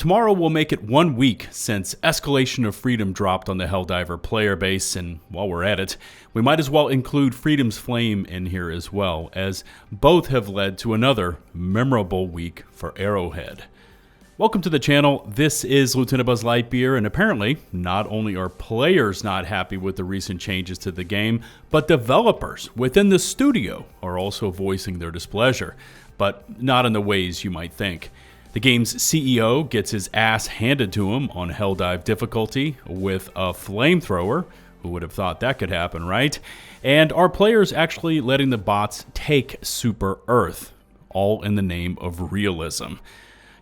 Tomorrow will make it 1 week since Escalation of Freedome dropped on the Helldiver player base, and while we're at it, we might as well include Freedom's Flame in here as well, as both have led to another memorable week for Arrowhead. Welcome to the channel. This is LtBuzzLitebeer, and apparently, not only are players not happy with the recent changes to the game, but developers within the studio are also voicing their displeasure, but not in the ways you might think. The game's CEO gets his ass handed to him on Helldive difficulty with a flamethrower. Who would have thought that could happen, right? And are players actually letting the bots take Super Earth, all in the name of realism?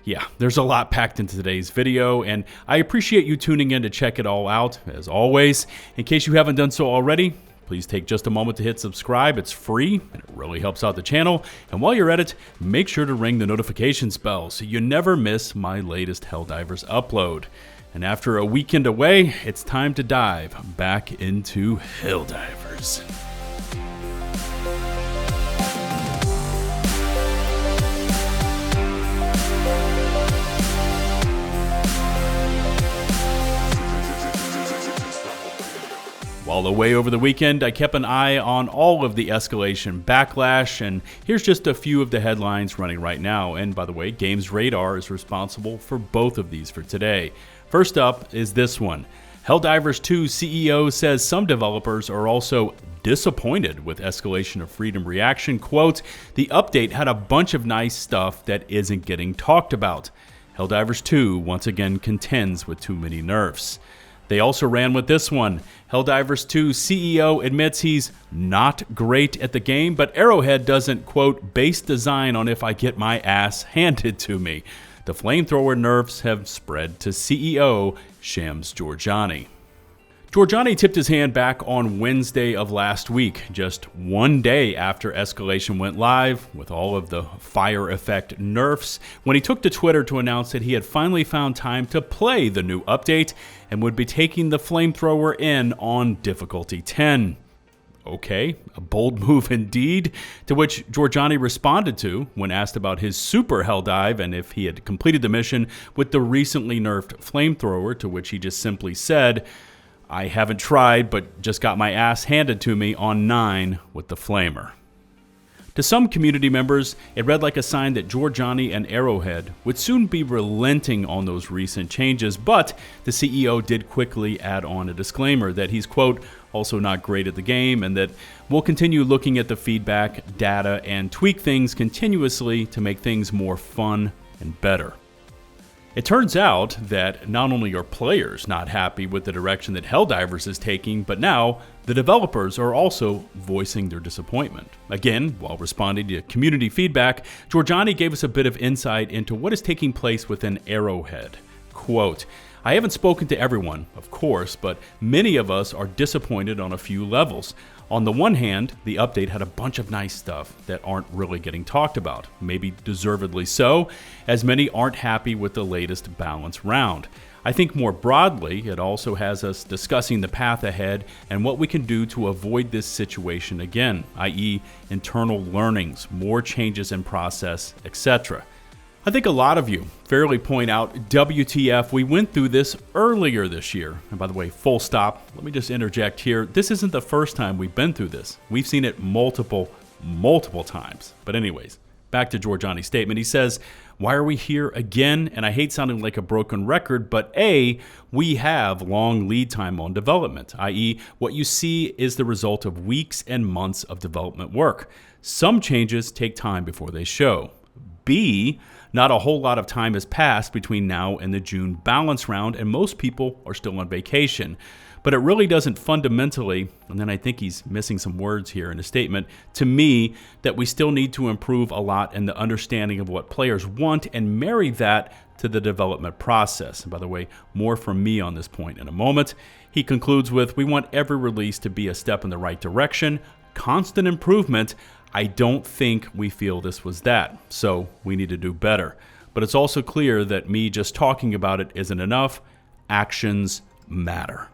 Yeah, there's a lot packed into today's video, and I appreciate you tuning in to check it all out. As always, in case you haven't done so already, please take just a moment to hit subscribe. It's free, and it really helps out the channel. And while you're at it, make sure to ring the notifications bell so you never miss my latest Helldivers upload. And after a weekend away, it's time to dive back into Helldivers. While away over the weekend, I kept an eye on all of the escalation backlash, and here's just a few of the headlines running right now. And by the way, GamesRadar is responsible for both of these for today. First up is this one. Helldivers 2 CEO says some developers are also disappointed with Escalation of Freedome reaction. Quote, the update had a bunch of nice stuff that isn't getting talked about. Helldivers 2 once again contends with too many nerfs. They also ran with this one. Helldivers 2 CEO admits he's not great at the game, but Arrowhead doesn't, quote, base design on if I get my ass handed to me. The flamethrower nerfs have spread to CEO Shams Jorjani. Jorjani tipped his hand back on Wednesday of last week, just 1 day after Escalation went live with all of the fire effect nerfs, when he took to Twitter to announce that he had finally found time to play the new update and would be taking the flamethrower in on difficulty 10. Okay, a bold move indeed, to which Jorjani responded to when asked about his super Helldive and if he had completed the mission with the recently nerfed flamethrower, to which he just simply said, I haven't tried, but just got my ass handed to me on 9 with the flamer. To some community members, it read like a sign that Jorjani and Arrowhead would soon be relenting on those recent changes, but the CEO did quickly add on a disclaimer that he's, quote, also not great at the game, and that we'll continue looking at the feedback, data, and tweak things continuously to make things more fun and better. It turns out that not only are players not happy with the direction that Helldivers is taking, but now the developers are also voicing their disappointment. Again, while responding to community feedback, Jorjani gave us a bit of insight into what is taking place within Arrowhead. Quote, I haven't spoken to everyone, of course, but many of us are disappointed on a few levels. On the one hand, the update had a bunch of nice stuff that aren't really getting talked about, maybe deservedly so, as many aren't happy with the latest balance round. I think more broadly, it also has us discussing the path ahead and what we can do to avoid this situation again, i.e. internal learnings, more changes in process, etc. I think a lot of you fairly point out, WTF, we went through this earlier this year. And by the way, full stop, let me just interject here. This isn't the first time we've been through this. We've seen it multiple times. But anyways, back to Jorjani's statement. He says, why are we here again? And I hate sounding like a broken record, but A, we have long lead time on development, i.e. what you see is the result of weeks and months of development work. Some changes take time before they show. B, not a whole lot of time has passed between now and the June balance round, and most people are still on vacation. But it really doesn't fundamentally, and then I think he's missing some words here in his statement, to me, that we still need to improve a lot in the understanding of what players want and marry that to the development process. And by the way, more from me on this point in a moment. He concludes with, we want every release to be a step in the right direction, constant improvement. I don't think we feel this was that, so we need to do better. But it's also clear that me just talking about it isn't enough. Actions matter.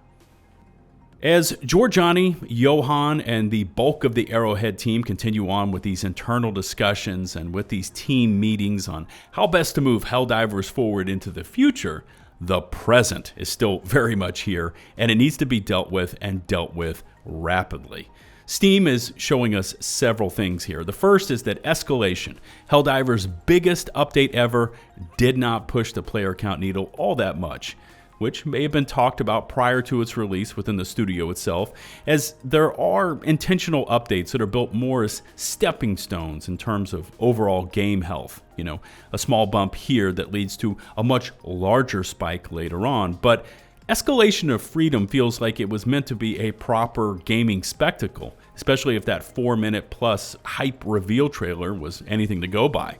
As Jorjani, Johan, and the bulk of the Arrowhead team continue on with these internal discussions and with these team meetings on how best to move Helldivers forward into the future, the present is still very much here, and it needs to be dealt with and dealt with rapidly. Steam is showing us several things here. The first is that Escalation, Helldivers' biggest update ever, did not push the player count needle all that much, which may have been talked about prior to its release within the studio itself, as there are intentional updates that are built more as stepping stones in terms of overall game health. You know, a small bump here that leads to a much larger spike later on, but Escalation of Freedome feels like it was meant to be a proper gaming spectacle, especially if that 4-minute plus hype reveal trailer was anything to go by.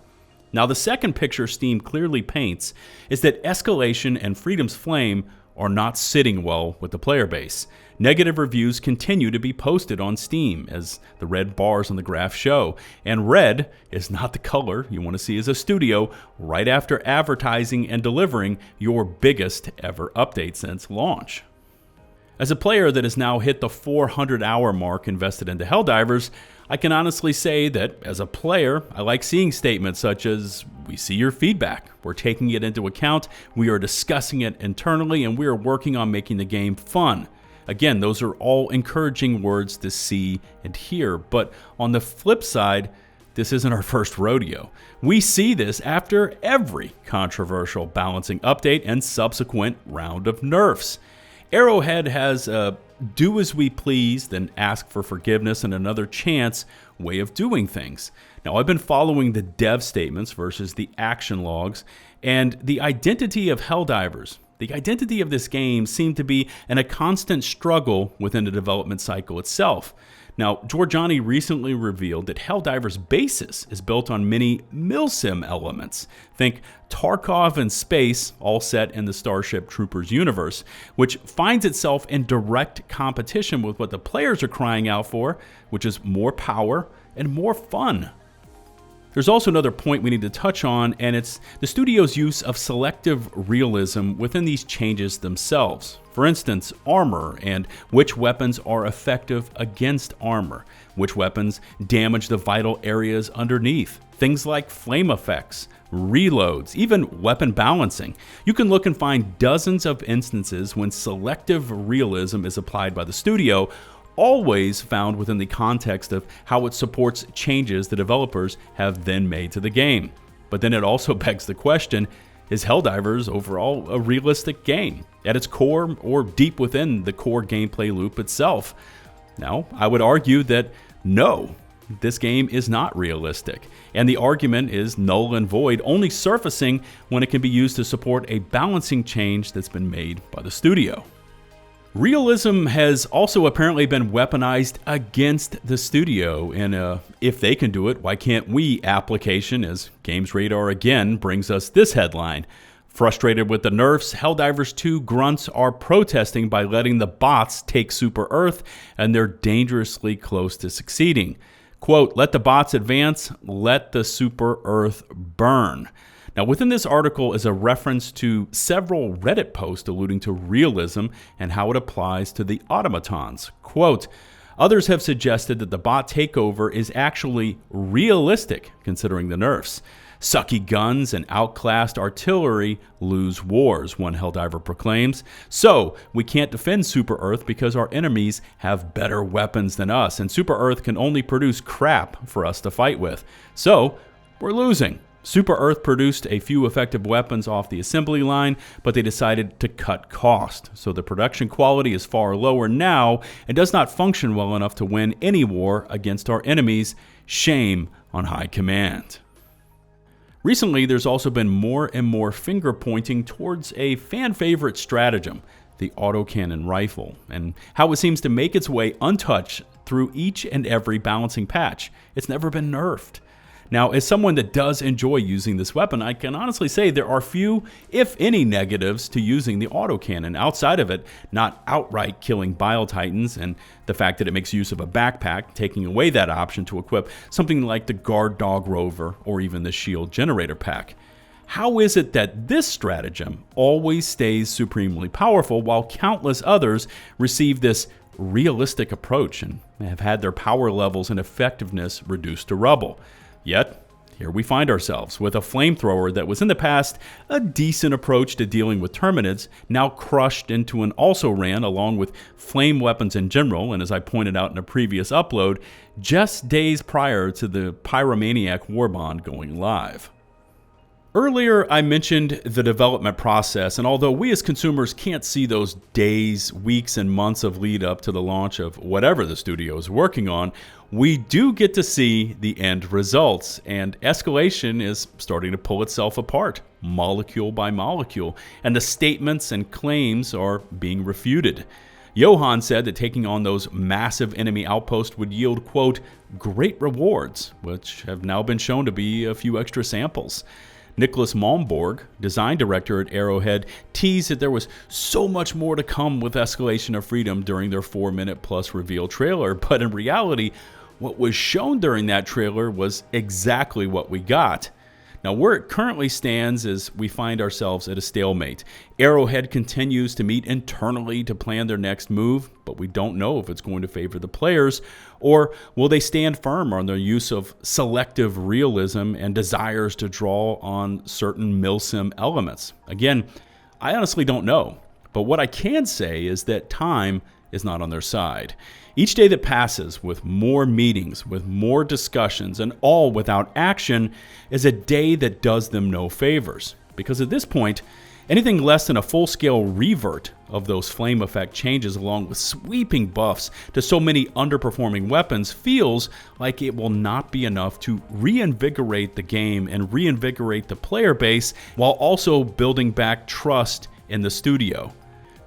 Now, the second picture Steam clearly paints is that Escalation and Freedome's Flame are not sitting well with the player base. Negative reviews continue to be posted on Steam, as the red bars on the graph show, and red is not the color you want to see as a studio right after advertising and delivering your biggest ever update since launch. As a player that has now hit the 400-hour mark invested into Helldivers, I can honestly say that as a player, I like seeing statements such as, "We see your feedback, we're taking it into account, we are discussing it internally, and we are working on making the game fun." Again, those are all encouraging words to see and hear, but on the flip side, this isn't our first rodeo. We see this after every controversial balancing update and subsequent round of nerfs. Arrowhead has a do as we please, then ask for forgiveness and another chance way of doing things. Now, I've been following the dev statements versus the action logs, and the identity of Helldivers, the identity of this game, seemed to be in a constant struggle within the development cycle itself. Now, Jorjani recently revealed that Helldivers' basis is built on many milsim elements. Think Tarkov and space, all set in the Starship Troopers universe, which finds itself in direct competition with what the players are crying out for, which is more power and more fun. There's also another point we need to touch on, and it's the studio's use of selective realism within these changes themselves. For instance, armor and which weapons are effective against armor, which weapons damage the vital areas underneath, things like flame effects, reloads, even weapon balancing. You can look and find dozens of instances when selective realism is applied by the studio, always found within the context of how it supports changes the developers have then made to the game. But then it also begs the question, is Helldivers overall a realistic game, at its core or deep within the core gameplay loop itself? Now, I would argue that no, this game is not realistic, and the argument is null and void, only surfacing when it can be used to support a balancing change that's been made by the studio. Realism has also apparently been weaponized against the studio in a "if they can do it, why can't we" application, as GamesRadar again brings us this headline. Frustrated with the nerfs, Helldivers 2 grunts are protesting by letting the bots take Super Earth, and they're dangerously close to succeeding. Quote, "Let the bots advance, let the Super Earth burn." Now, within this article is a reference to several Reddit posts alluding to realism and how it applies to the automatons. Quote, "Others have suggested that the bot takeover is actually realistic considering the nerfs. Sucky guns and outclassed artillery lose wars," one Helldiver proclaims. "So, we can't defend Super Earth because our enemies have better weapons than us, and Super Earth can only produce crap for us to fight with. So, we're losing. Super Earth produced a few effective weapons off the assembly line, but they decided to cut cost. So the production quality is far lower now and does not function well enough to win any war against our enemies. Shame on high command." Recently, there's also been more and more finger pointing towards a fan favorite stratagem, the Autocannon rifle, and how it seems to make its way untouched through each and every balancing patch. It's never been nerfed. Now, as someone that does enjoy using this weapon, I can honestly say there are few, if any, negatives to using the autocannon. Outside of it, not outright killing Bile Titans, and the fact that it makes use of a backpack, taking away that option to equip something like the Guard Dog Rover or even the Shield Generator Pack. How is it that this stratagem always stays supremely powerful while countless others receive this realistic approach and have had their power levels and effectiveness reduced to rubble. Yet, here we find ourselves with a flamethrower that was in the past a decent approach to dealing with Terminids, now crushed into an also-ran along with flame weapons in general, and as I pointed out in a previous upload, just days prior to the Pyromaniac Warbond going live. Earlier, I mentioned the development process, and although we as consumers can't see those days, weeks, and months of lead up to the launch of whatever the studio is working on, we do get to see the end results, and Escalation is starting to pull itself apart, molecule by molecule, and the statements and claims are being refuted. Johan said that taking on those massive enemy outposts would yield, quote, great rewards, which have now been shown to be a few extra samples. Nicholas Malmborg, design director at Arrowhead, teased that there was so much more to come with Escalation of Freedome during their 4-minute plus reveal trailer, but in reality, what was shown during that trailer was exactly what we got. Now, where it currently stands is we find ourselves at a stalemate. Arrowhead continues to meet internally to plan their next move, but we don't know if it's going to favor the players, or will they stand firm on their use of selective realism and desires to draw on certain milsim elements. Again, I honestly don't know, but what I can say is that time is not on their side. Each day that passes with more meetings, with more discussions, and all without action is a day that does them no favors. Because at this point, anything less than a full-scale revert of those flame effect changes along with sweeping buffs to so many underperforming weapons feels like it will not be enough to reinvigorate the game and reinvigorate the player base while also building back trust in the studio.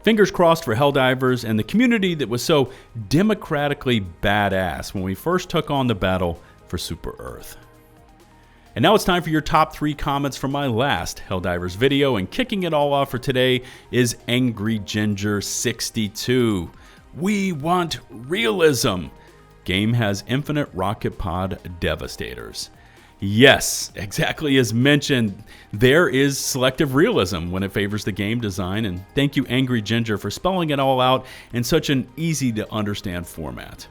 Fingers crossed for Helldivers and the community that was so democratically badass when we first took on the battle for Super Earth. And now it's time for your top 3 comments from my last Helldivers video, and kicking it all off for today is Angry Ginger 62. We want realism. Game has infinite rocket pod devastators. Yes, exactly as mentioned, there is selective realism when it favors the game design, and thank you Angry Ginger for spelling it all out in such an easy to understand format.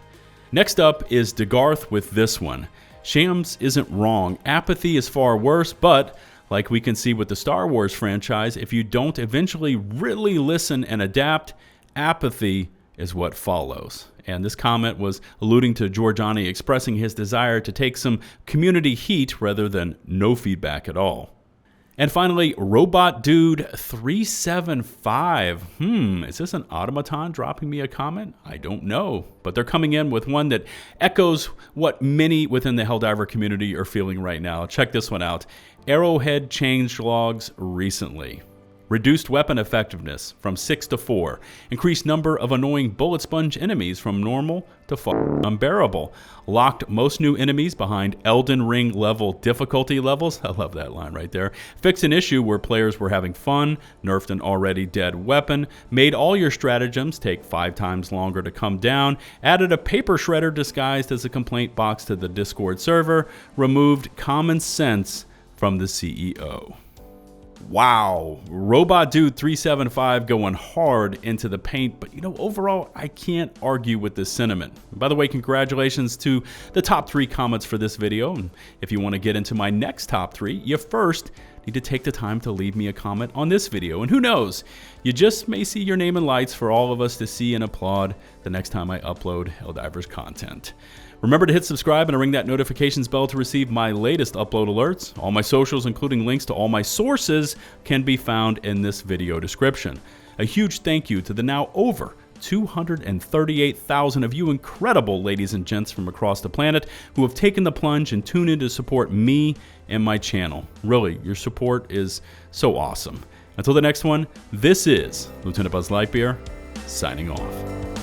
Next up is Degarth with this one. Shams isn't wrong, apathy is far worse, but like we can see with the Star Wars franchise, if you don't eventually really listen and adapt, apathy is what follows. And this comment was alluding to Jorjani expressing his desire to take some community heat rather than no feedback at all. And finally, Robot Dude 375. Is this an automaton dropping me a comment? I don't know, but they're coming in with one that echoes what many within the Helldiver community are feeling right now. Check this one out. Arrowhead changed logs recently. Reduced weapon effectiveness from 6 to 4. Increased number of annoying bullet sponge enemies from normal to unbearable. Locked most new enemies behind Elden Ring level difficulty levels. I love that line right there. Fixed an issue where players were having fun. Nerfed an already dead weapon. Made all your stratagems take 5 times longer to come down. Added a paper shredder disguised as a complaint box to the Discord server. Removed common sense from the CEO. Wow, Robot Dude 375 going hard into the paint, but overall, I can't argue with this sentiment. By the way, congratulations to the top 3 comments for this video, and if you want to get into my next top 3, you first need to take the time to leave me a comment on this video, and who knows, you just may see your name in lights for all of us to see and applaud the next time I upload Helldivers content. Remember to hit subscribe and ring that notifications bell to receive my latest upload alerts. All my socials, including links to all my sources, can be found in this video description. A huge thank you to the now over 238,000 of you incredible ladies and gents from across the planet who have taken the plunge and tuned in to support me and my channel. Really, your support is so awesome. Until the next one, this is LtBuzzLitebeer signing off.